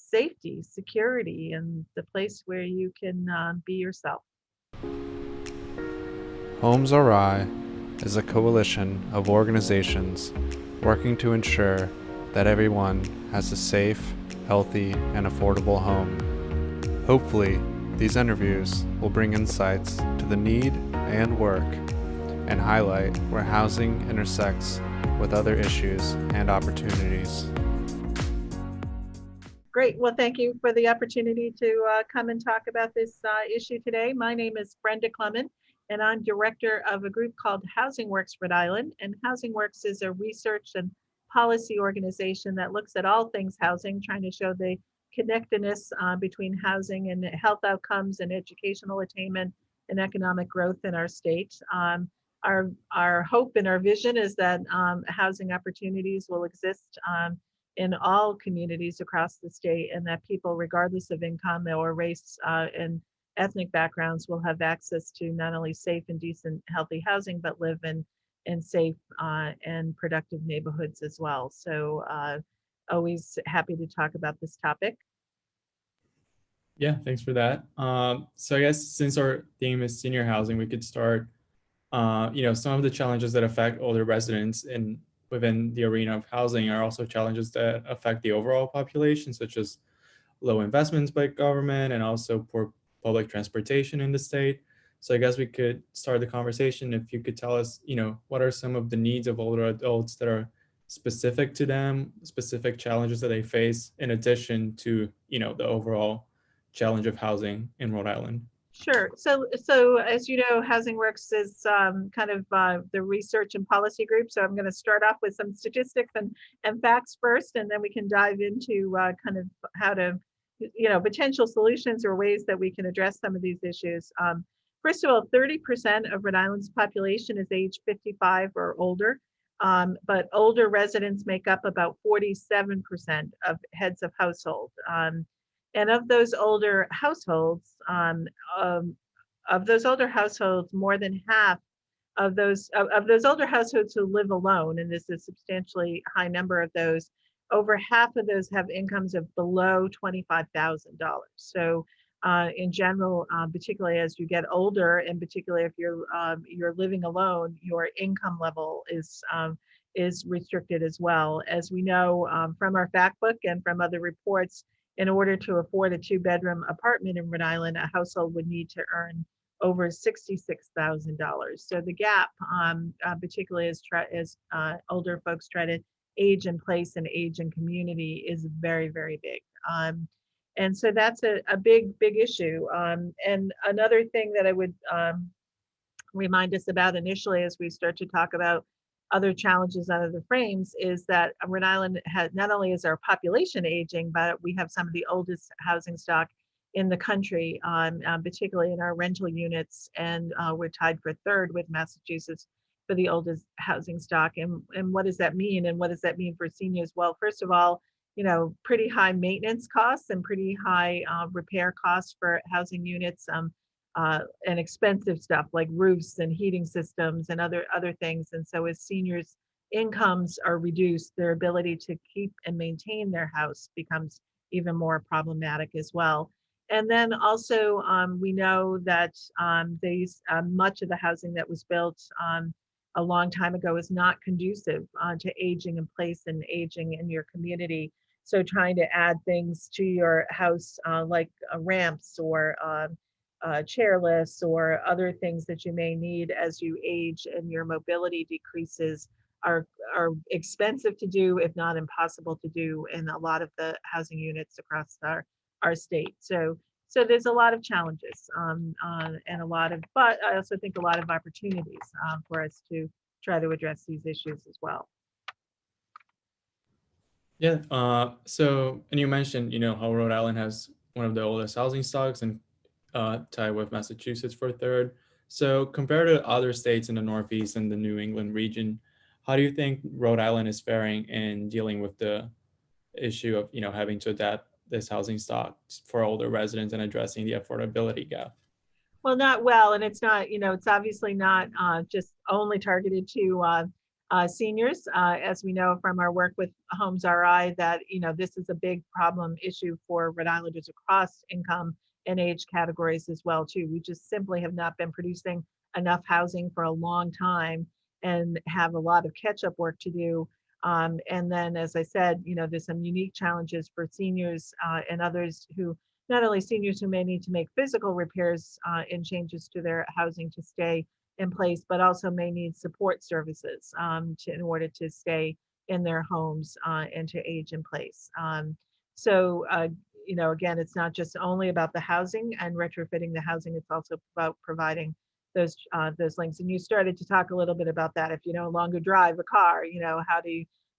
safety, security, and the place where you can be yourself. HousingWorksRI is a coalition of organizations working to ensure that everyone has a safe, healthy, and affordable home. Hopefully, these interviews will bring insights to the need and work and highlight where housing intersects with other issues and opportunities. Great. Well, thank you for the opportunity to come and talk about this issue today. My name is Brenda Clement, and I'm director of a group called HousingWorks Rhode Island. And HousingWorks is a research and policy organization that looks at all things housing, trying to show the connectedness between housing and health outcomes and educational attainment and economic growth in our state. Our hope and our vision is that housing opportunities will exist in all communities across the state, and that people, regardless of income or race and ethnic backgrounds, will have access to not only safe and decent, healthy housing, but live in safe and productive neighborhoods as well. So always happy to talk about this topic. Yeah, thanks for that. So I guess since our theme is senior housing, we could start, some of the challenges that affect older residents within the arena of housing are also challenges that affect the overall population, such as low investments by government and also poor public transportation in the state. So I guess we could start the conversation if you could tell us, what are some of the needs of older adults that are specific to them, specific challenges that they face, in addition to, the overall challenge of housing in Rhode Island. Sure. So as you know, HousingWorks is kind of the research and policy group. So I'm going to start off with some statistics and facts first, and then we can dive into kind of how to, potential solutions or ways that we can address some of these issues. First of all, 30% of Rhode Island's population is age 55 or older, but older residents make up about 47% of heads of household. And of those older households, more than half of those older households who live alone, and this is a substantially high number of those, over half of those have incomes of below $25,000. So in general, particularly as you get older, and particularly if you're living alone, your income level is restricted as well. As we know from our fact book and from other reports, in order to afford a 2-bedroom apartment in Rhode Island, a household would need to earn over $66,000. So the gap, particularly as older folks try to age in place and age in community, is very, very big. And so that's a big issue. And another thing that I would remind us about initially as we start to talk about other challenges out of the frames is that Rhode Island has, not only is our population aging, but we have some of the oldest housing stock in the country, particularly in our rental units, and we're tied for third with Massachusetts for the oldest housing stock. And what does that mean? And what does that mean for seniors? Well, first of all, pretty high maintenance costs and pretty high repair costs for housing units. And expensive stuff like roofs and heating systems and other things. And so as seniors' incomes are reduced, their ability to keep and maintain their house becomes even more problematic as well. And then also we know that much of the housing that was built a long time ago is not conducive to aging in place and aging in your community. So trying to add things to your house like ramps or chairlifts or other things that you may need as you age and your mobility decreases are expensive to do, if not impossible to do, in a lot of the housing units across our state. So there's a lot of challenges and but I also think a lot of opportunities for us to try to address these issues as well. Yeah. And you mentioned, how Rhode Island has one of the oldest housing stocks and tied with Massachusetts for third. So compared to other states in the Northeast and the New England region, how do you think Rhode Island is faring in dealing with the issue of, having to adapt this housing stock for older residents and addressing the affordability gap? Well, not well, and it's not, it's obviously not just only targeted to seniors, as we know from our work with HousingWorksRI, that this is a big problem issue for Rhode Islanders across income and age categories as well too. We just simply have not been producing enough housing for a long time and have a lot of catch-up work to do. And then, as I said, there's some unique challenges for seniors and others who, not only seniors who may need to make physical repairs and changes to their housing to stay in place, but also may need support services in order to stay in their homes and to age in place. So, again, it's not just only about the housing and retrofitting the housing, it's also about providing those links. And you started to talk a little bit about that. If you no longer drive a car,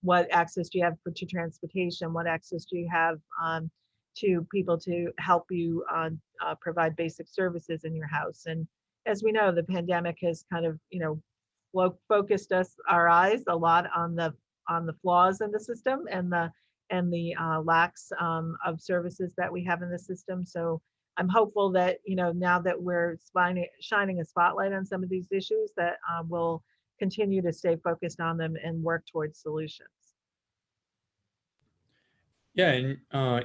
what access do you have to transportation? What access do you have to people to help you provide basic services in your house? And as we know, the pandemic has kind of, focused our eyes a lot on the flaws in the system and the lacks of services that we have in the system. So I'm hopeful that, now that we're shining a spotlight on some of these issues, that we'll continue to stay focused on them and work towards solutions. Yeah, and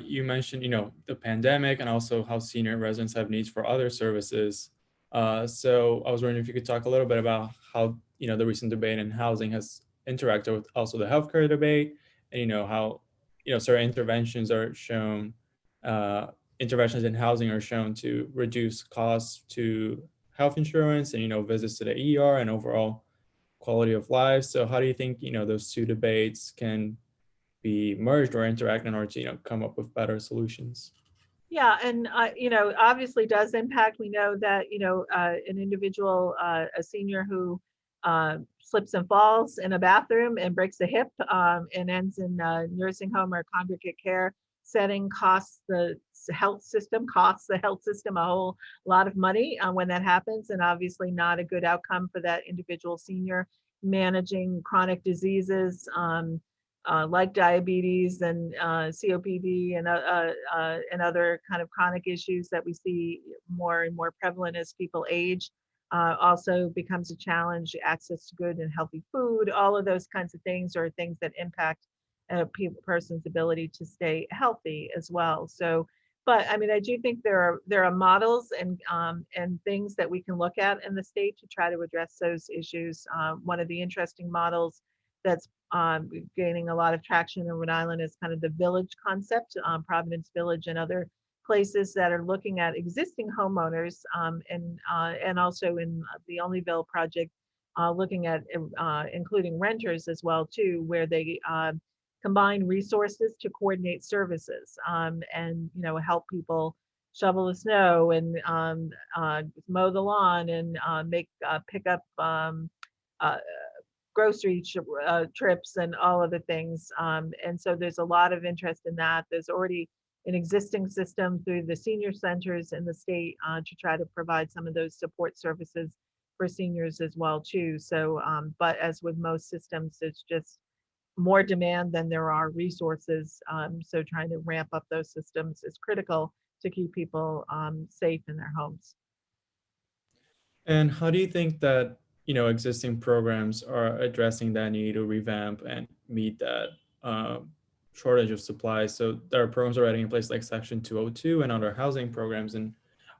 you mentioned, the pandemic and also how senior residents have needs for other services. So I was wondering if you could talk a little bit about how, the recent debate in housing has interacted with also the healthcare debate, and, how, certain interventions are shown, interventions in housing are shown to reduce costs to health insurance and, visits to the ER and overall quality of life. So how do you think, those two debates can be merged or interact in order to come up with better solutions? Yeah, and obviously does impact. We know that an individual, a senior who slips and falls in a bathroom and breaks a hip and ends in a nursing home or congregate care setting costs the health system a whole lot of money when that happens, and obviously not a good outcome for that individual senior managing chronic diseases. Like diabetes and COPD and other kind of chronic issues that we see more and more prevalent as people age. Also becomes a challenge. Access to good and healthy food, all of those kinds of things are things that impact a person's ability to stay healthy as well. So, but I mean, I do think there are models and things that we can look at in the state to try to address those issues. One of the interesting models that's gaining a lot of traction in Rhode Island is kind of the village concept, Providence Village and other places that are looking at existing homeowners and also in the Onlyville project, looking at including renters as well too, where they combine resources to coordinate services and help people shovel the snow and mow the lawn and make pick up grocery trips and all of the things. And so there's a lot of interest in that. There's already an existing system through the senior centers in the state to try to provide some of those support services for seniors as well too. So, but as with most systems, it's just more demand than there are resources. So trying to ramp up those systems is critical to keep people safe in their homes. And how do you think that existing programs are addressing that need to revamp and meet that shortage of supplies? So there are programs already in place like Section 202 and other housing programs, and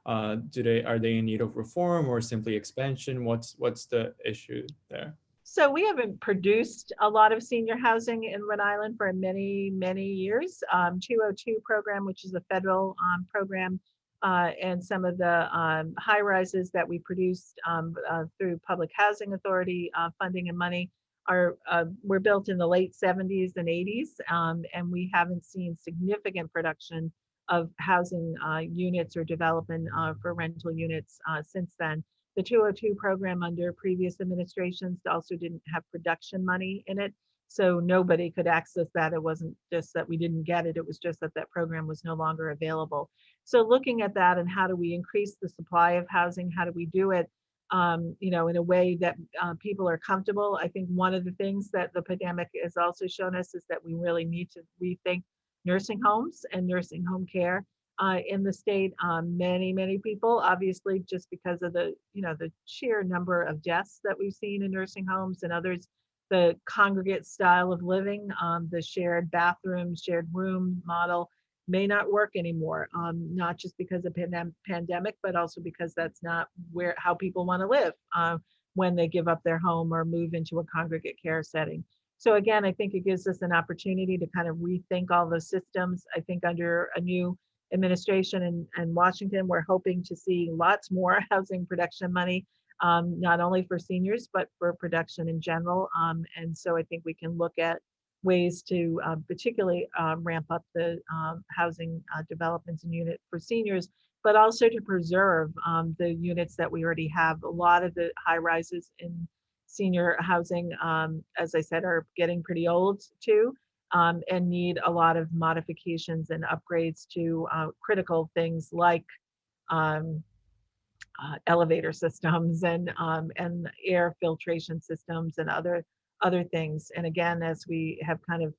are they in need of reform or simply expansion? What's the issue there? So we haven't produced a lot of senior housing in Rhode Island for many, many years. 202 program, which is a federal program, and some of the high rises that we produced through Public Housing Authority funding and money were built in the late 70s and 80s, and we haven't seen significant production of housing units or development for rental units since then. The 202 program under previous administrations also didn't have production money in it, so nobody could access that. It wasn't just that we didn't get it, it was just that that program was no longer available. So looking at that and how do we increase the supply of housing, how do we do it in a way that people are comfortable? I think one of the things that the pandemic has also shown us is that we really need to rethink nursing homes and nursing home care in the state. Many people, obviously, just because of the sheer number of deaths that we've seen in nursing homes and others the congregate style of living, the shared bathroom, shared room model may not work anymore, not just because of pandemic, but also because that's not how people want to live when they give up their home or move into a congregate care setting. So again, I think it gives us an opportunity to kind of rethink all those systems. I think under a new administration in Washington, we're hoping to see lots more housing production money, not only for seniors, but for production in general. And so I think we can look at ways to particularly ramp up the housing developments and unit for seniors, but also to preserve the units that we already have. A lot of the high rises in senior housing, as I said, are getting pretty old too, and need a lot of modifications and upgrades to critical things like elevator systems and air filtration systems and other things. And again, as we have kind of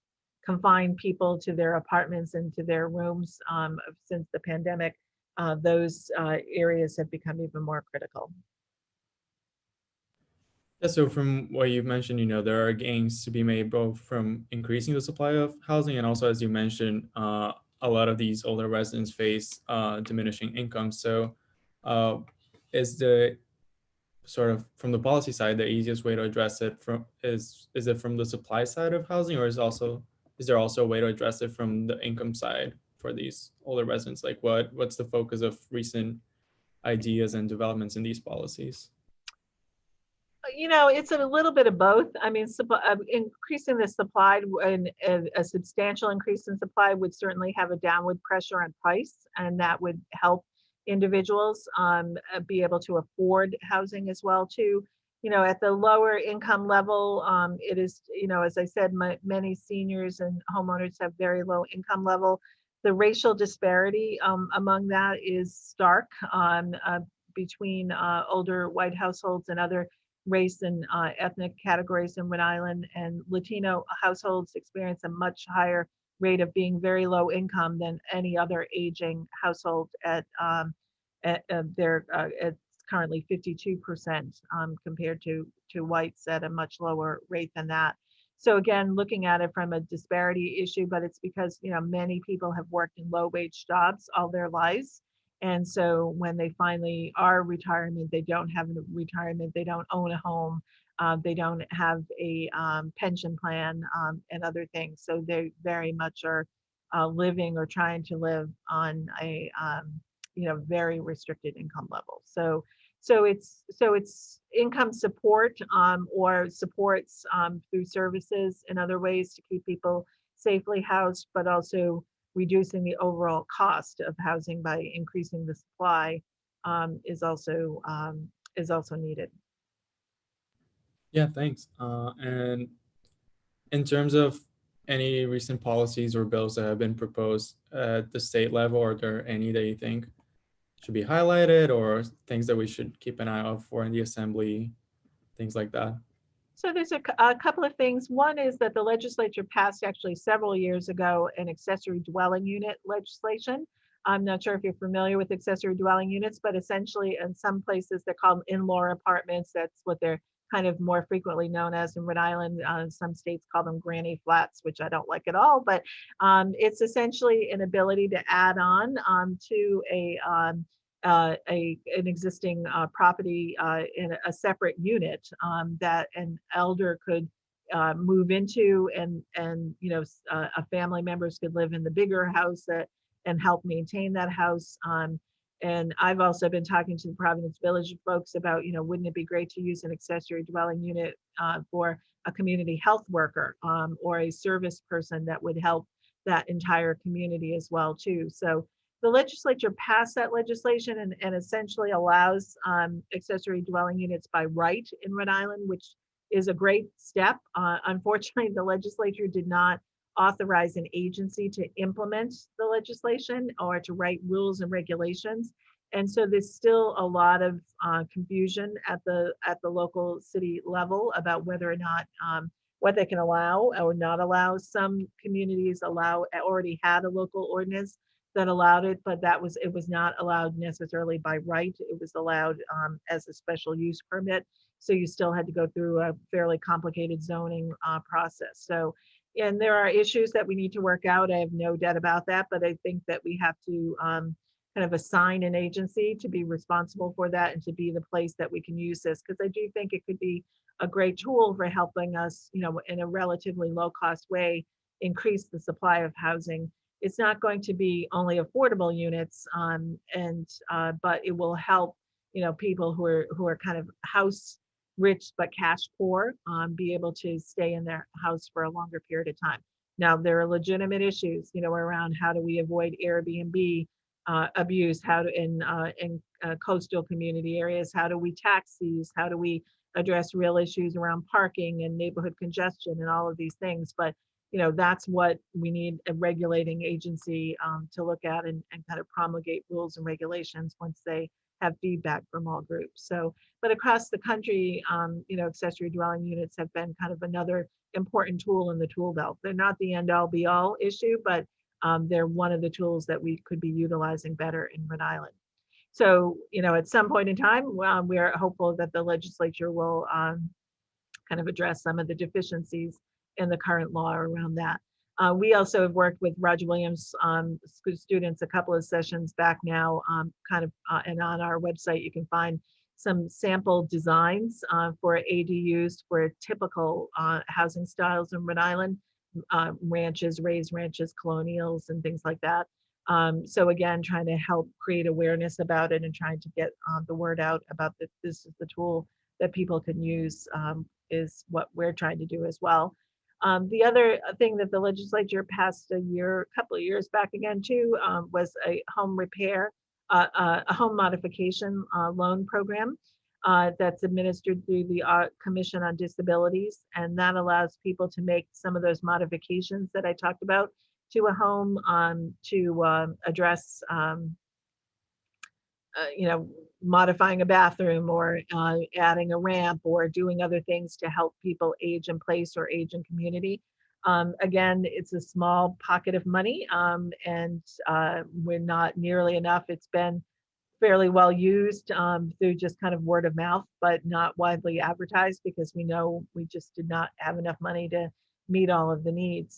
confined people to their apartments and to their rooms since the pandemic, those areas have become even more critical. Yeah, so from what you've mentioned, there are gains to be made both from increasing the supply of housing and also, as you mentioned, a lot of these older residents face diminishing income. So is the sort of from the policy side, the easiest way to address it is it from the supply side of housing, or is there also a way to address it from the income side for these older residents? Like what's the focus of recent ideas and developments in these policies? It's a little bit of both. I mean, increasing the supply and a substantial increase in supply would certainly have a downward pressure on price, and that would help individuals be able to afford housing as well too. At the lower income level, it is, as I said, many seniors and homeowners have very low income level. The racial disparity among that is stark between older white households and other race and ethnic categories in Rhode Island, and Latino households experience a much higher rate of being very low income than any other aging household it's currently 52% compared to whites at a much lower rate than that. So again, looking at it from a disparity issue, but it's because many people have worked in low wage jobs all their lives. And so when they finally are retirement, they don't have a retirement, they don't own a home, they don't have a pension plan and other things. So they very much are living or trying to live on a very restricted income level. So it's income support or supports through services and other ways to keep people safely housed, but also reducing the overall cost of housing by increasing the supply is also needed. Yeah, thanks. And in terms of any recent policies or bills that have been proposed at the state level, are there any that you think should be highlighted or things that we should keep an eye out for in the assembly, things like that? So there's a couple of things. One is that the legislature passed actually several years ago an accessory dwelling unit legislation. I'm not sure if you're familiar with accessory dwelling units, but essentially in some places they're called in-law apartments. That's what they're kind of more frequently known as in Rhode Island. Some states call them granny flats, which I don't like at all, but it's essentially an ability to add on to an existing property in a separate unit that an elder could move into, and a family members could live in the bigger house and help maintain that house. And I've also been talking to the Providence Village folks about, wouldn't it be great to use an accessory dwelling unit for a community health worker or a service person that would help that entire community as well too. So the legislature passed that legislation and essentially allows accessory dwelling units by right in Rhode Island, which is a great step. Unfortunately, the legislature did not authorize an agency to implement the legislation or to write rules and regulations. And so there's still a lot of confusion at the local city level about whether or not what they can allow or not allow. Some communities already had a local ordinance that allowed it, but it was not allowed necessarily by right. It was allowed as a special use permit. So you still had to go through a fairly complicated zoning process. So, and there are issues that we need to work out. I have no doubt about that, but I think that we have to kind of assign an agency to be responsible for that and to be the place that we can use this, because I do think it could be a great tool for helping us, in a relatively low cost way, increase the supply of housing. It's not going to be only affordable units, but it will help, people who are kind of house rich but cash poor, be able to stay in their house for a longer period of time. Now, there are legitimate issues, around how do we avoid Airbnb abuse, how to in coastal community areas, how do we tax these, how do we address real issues around parking and neighborhood congestion and all of these things. But that's what we need a regulating agency to look at and kind of promulgate rules and regulations once they have feedback from all groups. So, but across the country, accessory dwelling units have been kind of another important tool in the tool belt. They're not the end all be all issue, but they're one of the tools that we could be utilizing better in Rhode Island. So, at some point in time, we're hopeful that the legislature will kind of address some of the deficiencies in the current law around that. We also have worked with Roger Williams students a couple of sessions back now, and on our website, you can find some sample designs for ADUs for typical housing styles in Rhode Island, ranches, raised ranches, colonials, and things like that. So again, trying to help create awareness about it and trying to get the word out about that this is the tool that people can use, is what we're trying to do as well. The other thing that the legislature passed a couple of years back again too, was a home repair, a home modification loan program that's administered through the Commission on Disabilities. And that allows people to make some of those modifications that I talked about to a home to address, modifying a bathroom or adding a ramp or doing other things to help people age in place or age in community. Again, it's a small pocket of money, and we're not nearly enough. It's been fairly well used through just kind of word of mouth, but not widely advertised because we know we just did not have enough money to meet all of the needs.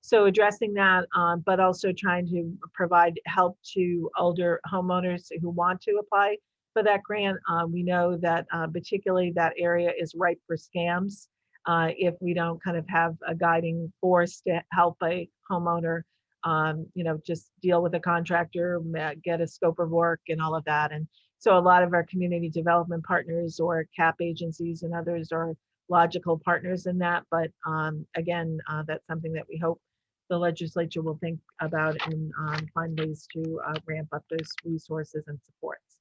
So addressing that, but also trying to provide help to older homeowners who want to apply for that grant. We know that particularly that area is ripe for scams if we don't kind of have a guiding force to help a homeowner, just deal with a contractor, get a scope of work and all of that. And so a lot of our community development partners or CAP agencies and others are logical partners in that. But again, that's something that we hope the legislature will think about and find ways to ramp up those resources and supports.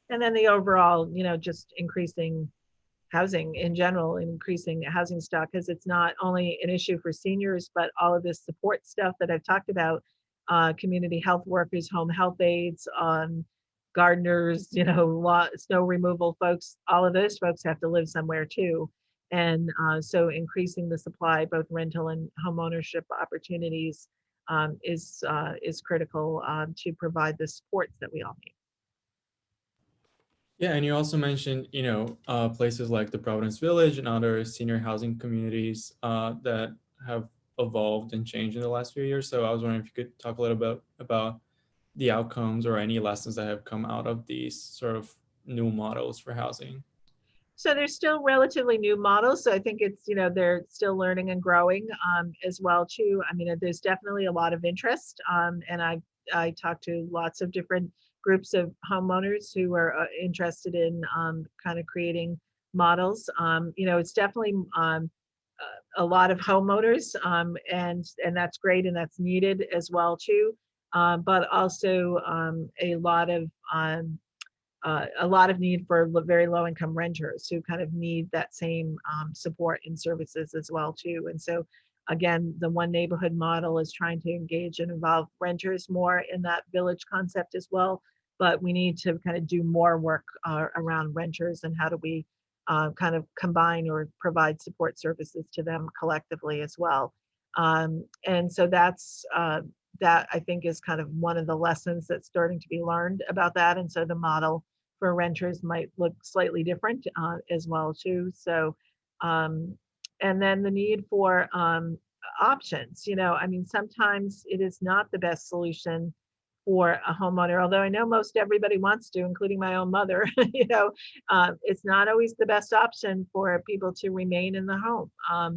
And then the overall, just increasing housing in general, increasing housing stock, because it's not only an issue for seniors, but all of this support stuff that I've talked about, community health workers, home health aides, gardeners, snow removal folks, all of those folks have to live somewhere too. And so increasing the supply, both rental and home ownership opportunities, is critical to provide the supports that we all need. Yeah, and you also mentioned, places like the Providence Village and other senior housing communities that have evolved and changed in the last few years. So I was wondering if you could talk a little bit about the outcomes or any lessons that have come out of these sort of new models for housing. So they're still relatively new models. So I think it's, they're still learning and growing as well too. I mean, there's definitely a lot of interest. And I talked to lots of different groups of homeowners who are interested in kind of creating models. It's definitely a lot of homeowners, and that's great and that's needed as well too. But also a lot of need for very low income renters who kind of need that same support and services as well too. And so again, the one neighborhood model is trying to engage and involve renters more in that village concept as well. But we need to kind of do more work around renters and how do we kind of combine or provide support services to them collectively as well. And so that's that I think is kind of one of the lessons that's starting to be learned about that. And so the model for renters might look slightly different as well too. So, and then the need for options, I mean, sometimes it is not the best solution for a homeowner, although I know most everybody wants to, including my own mother, it's not always the best option for people to remain in the home.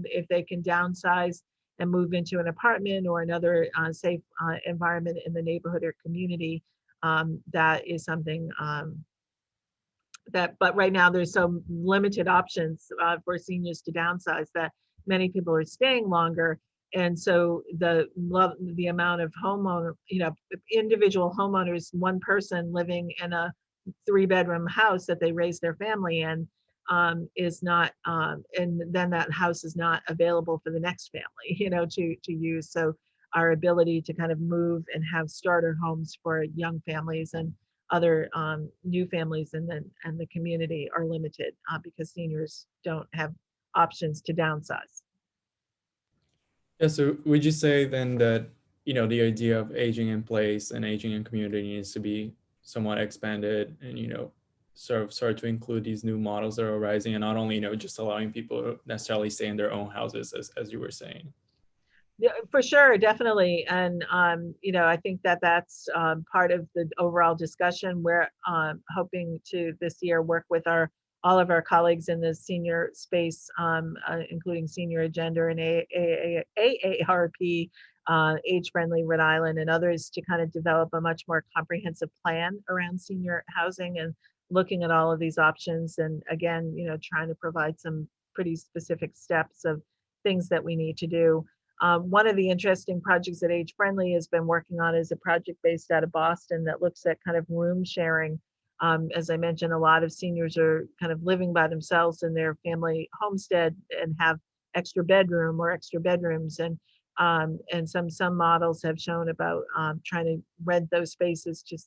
If they can downsize and move into an apartment or another safe environment in the neighborhood or community, that is something but right now there's so limited options for seniors to downsize that many people are staying longer. And so the amount of homeowner, individual homeowners, one person living in a 3-bedroom house that they raise their family in is not, and then that house is not available for the next family, to use. So our ability to kind of move and have starter homes for young families and other new families in the community are limited because seniors don't have options to downsize. Yeah, so would you say then that, the idea of aging in place and aging in community needs to be somewhat expanded and, sort of start to include these new models that are arising and not only, just allowing people to necessarily stay in their own houses as you were saying? Yeah, for sure, definitely. And, I think that that's part of the overall discussion. We're hoping to this year work with all of our colleagues in the senior space, including Senior Agenda and AARP, Age Friendly Rhode Island, and others to kind of develop a much more comprehensive plan around senior housing and looking at all of these options. And again, trying to provide some pretty specific steps of things that we need to do. One of the interesting projects that Age Friendly has been working on is a project based out of Boston that looks at kind of room sharing. As I mentioned, a lot of seniors are kind of living by themselves in their family homestead and have extra bedroom or extra bedrooms. And some models have shown about trying to rent those spaces to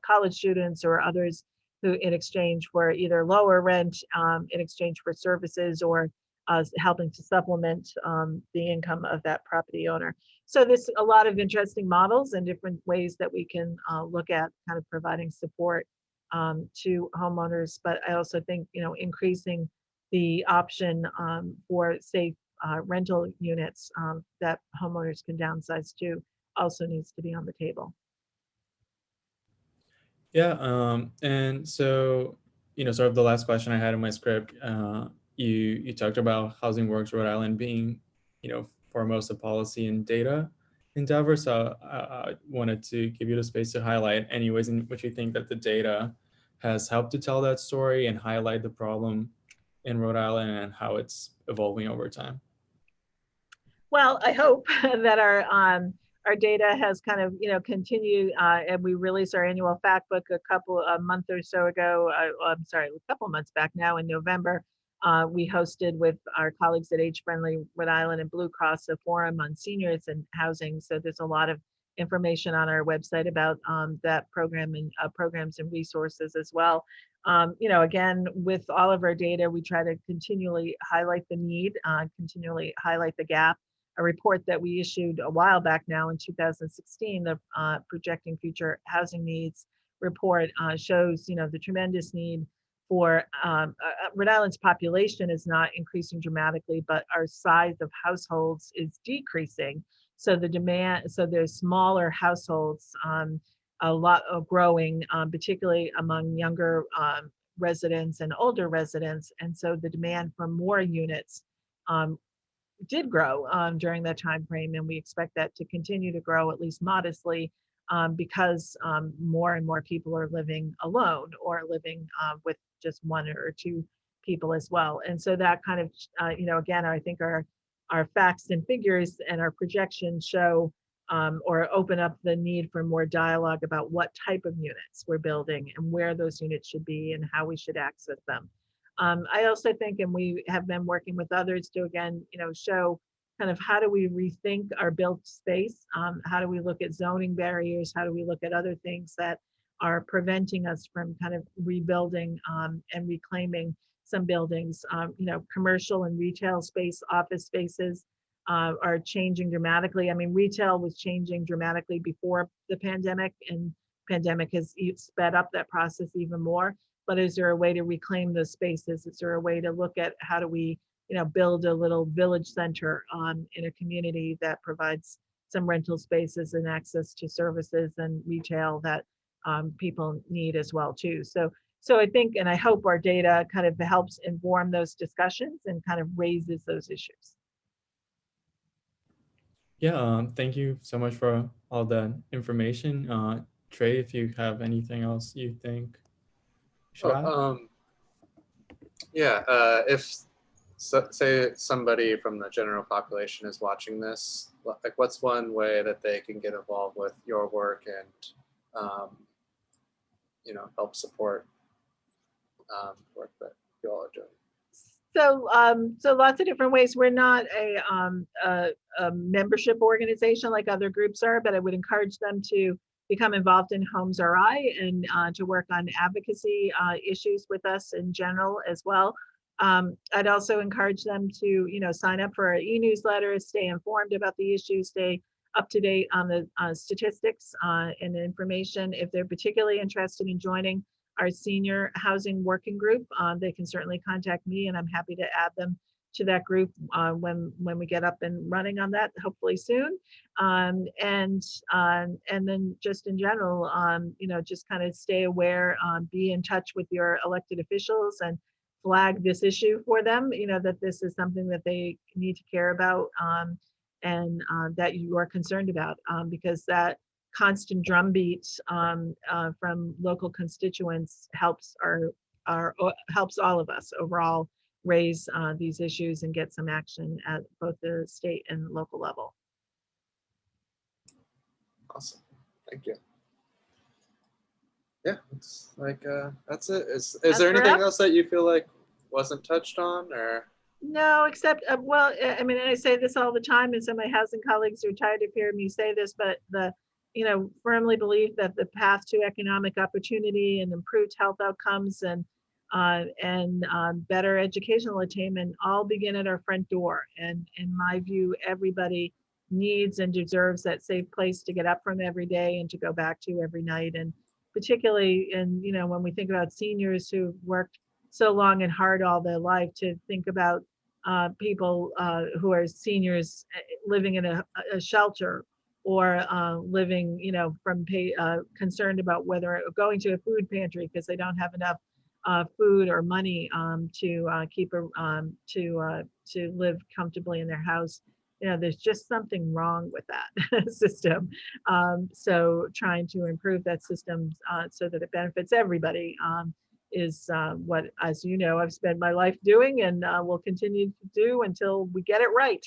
college students or others who, in exchange for either lower rent, in exchange for services, or helping to supplement the income of that property owner. So there's a lot of interesting models and different ways that we can look at kind of providing support to homeowners. But I also think, increasing the option for safe rental units that homeowners can downsize to also needs to be on the table. Yeah, and so, sort of the last question I had in my script, you talked about Housing Works Rhode Island being, foremost a policy and data endeavor. So I wanted to give you the space to highlight any ways in which you think that the data has helped to tell that story and highlight the problem in Rhode Island and how it's evolving over time. Well, I hope that our data has kind of continued, and we released our annual fact book a month or so ago. I'm sorry, a couple months back now in November. We hosted with our colleagues at Age Friendly Rhode Island and Blue Cross a forum on seniors and housing. So there's a lot of information on our website about that program and programs and resources as well. Again, with all of our data, we try to continually highlight the need, continually highlight the gap. A report that we issued a while back now in 2016, the Projecting Future Housing Needs report, shows the tremendous need for Rhode Island's population is not increasing dramatically, but our size of households is decreasing. So the demand, so there's smaller households, a lot of growing, particularly among younger residents and older residents. And so the demand for more units did grow during that time frame, and we expect that to continue to grow at least modestly because more and more people are living alone or living with just one or two people as well. And so that kind of, again, I think our facts and figures and our projections show or open up the need for more dialogue about what type of units we're building and where those units should be and how we should access them. I also think, and we have been working with others to, again, show kind of how do we rethink our built space? How do we look at zoning barriers? How do we look at other things that are preventing us from kind of rebuilding and reclaiming some buildings, commercial and retail space, office spaces, are changing dramatically. I mean, retail was changing dramatically before the pandemic, and pandemic has sped up that process even more. But is there a way to reclaim those spaces? Is there a way to look at how do we, build a little village center in a community that provides some rental spaces and access to services and retail that people need as well too. So I think, and I hope our data kind of helps inform those discussions and kind of raises those issues. Yeah, thank you so much for all the information. Trey, if you have anything else you think should add? Yeah, say somebody from the general population is watching this, like what's one way that they can get involved with your work and help support work that you all are doing? So lots of different ways. We're not a membership organization like other groups are, but I would encourage them to become involved in HousingWorksRI and to work on advocacy issues with us in general as well. I'd also encourage them to, sign up for our e-newsletter, stay informed about the issues, stay up to date on the statistics and the information. If they're particularly interested in joining our senior housing working group, they can certainly contact me, and I'm happy to add them to that group when we get up and running on that, hopefully soon. And then just in general, just kind of stay aware, be in touch with your elected officials and flag this issue for them, that this is something that they need to care about and that you are concerned about, because that constant drumbeat from local constituents helps helps all of us overall raise these issues and get some action at both the state and local level. Awesome, thank you. Yeah, it's like that's it. Is there anything else that you feel like wasn't touched on, or? No, except well, I mean, and I say this all the time, and some of my housing colleagues are tired of hearing me say this, but firmly believe that the path to economic opportunity and improved health outcomes and better educational attainment all begin at our front door. And in my view, everybody needs and deserves that safe place to get up from every day and to go back to every night. And particularly when we think about seniors who've worked so long and hard all their life, to think about people who are seniors living in a shelter or living, concerned about whether going to a food pantry because they don't have enough food or money to live comfortably in their house. There's just something wrong with that system. So trying to improve that system so that it benefits everybody is what, as you know, I've spent my life doing and will continue to do until we get it right.